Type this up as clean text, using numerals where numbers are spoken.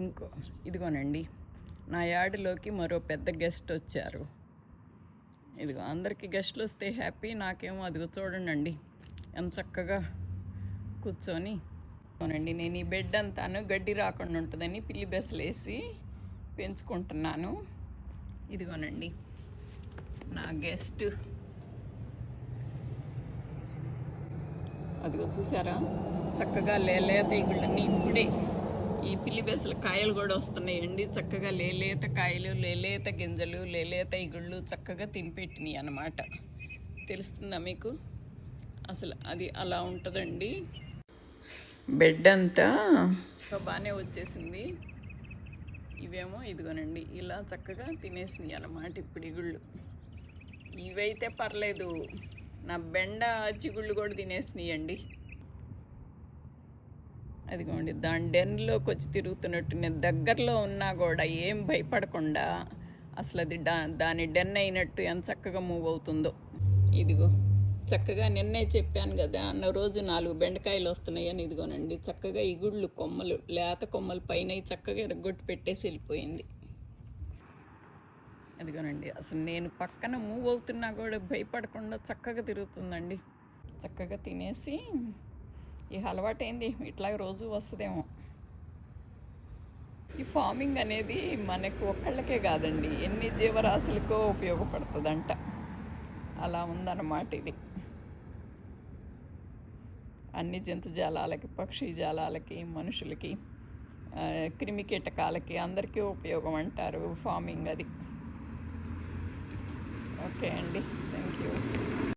ఇంకో ఇదిగోనండి, నా యార్డులోకి మరో పెద్ద గెస్ట్ వచ్చారు. ఇదిగో అందరికీ గెస్ట్లు వస్తే హ్యాపీ, నాకేమో అదిగో చూడండి ఎంత చక్కగా కూర్చొని అవునండి. నేను ఈ బెడ్ అంతాను గడ్డి రాకుండా ఉంటుందని పిల్లి బెసలేసి పెంచుకుంటున్నాను. ఇదిగోనండి నా గెస్ట్, అదిగో చూసారా చక్కగా లేలేత ఇగుళ్ళన్నీ ఇప్పుడే ఈ పిల్లి బెసల కాయలు కూడా వస్తున్నాయండి. చక్కగా లేలేత కాయలు, లేలేత గింజలు, లేలేత ఇగుళ్ళు చక్కగా తినిపెట్టినాయి అన్నమాట. తెలుస్తుందా మీకు? అసలు అది అలా ఉంటుందండి. బెడ్ అంతా బాగానే వచ్చేసింది. ఇవేమో ఇదిగోనండి ఇలా చక్కగా తినేసినాయి అన్నమాట ఇప్పుడు ఇగుళ్ళు. ఇవైతే పర్లేదు, నా బెండ చిగుళ్ళు కూడా తినేసినాయండి. అదిగోండి దాని డెన్లోకి వచ్చి తిరుగుతున్నట్టు నేను దగ్గరలో ఉన్నా కూడా ఏం భయపడకుండా అసలు అది దాని డెన్ అయినట్టు ఎంత చక్కగా మూవ్ అవుతుందో. ఇదిగో చక్కగా నిన్నే చెప్పాను కదా, అన్న రోజు 4 బెండకాయలు వస్తున్నాయని. ఇదిగోనండి చక్కగా ఇగుళ్ళు కొమ్మలు, లేత కొమ్మలు పైన చక్కగా ఎరగొట్టి పెట్టేసి వెళ్ళిపోయింది. అదిగోనండి అసలు నేను పక్కన మూవ్ అవుతున్నా కూడా భయపడకుండా చక్కగా తిరుగుతుందండి. చక్కగా తినేసి ఈ అలవాటైంది, ఇట్లాగ రోజు వస్తుందేమో. ఈ ఫార్మింగ్ అనేది మనకు ఒక్కళ్ళకే కాదండి, ఎన్ని జీవరాశులకో ఉపయోగపడుతుందంట. అలా ఉందన్నమాట ఇది. అన్ని జంతుజాలాలకి, పక్షి జాలాలకి, మనుషులకి, క్రిమికీటకాలకి అందరికీ ఉపయోగం అంటారు ఫార్మింగ్ అది. ఓకే అండి, థ్యాంక్ యూ.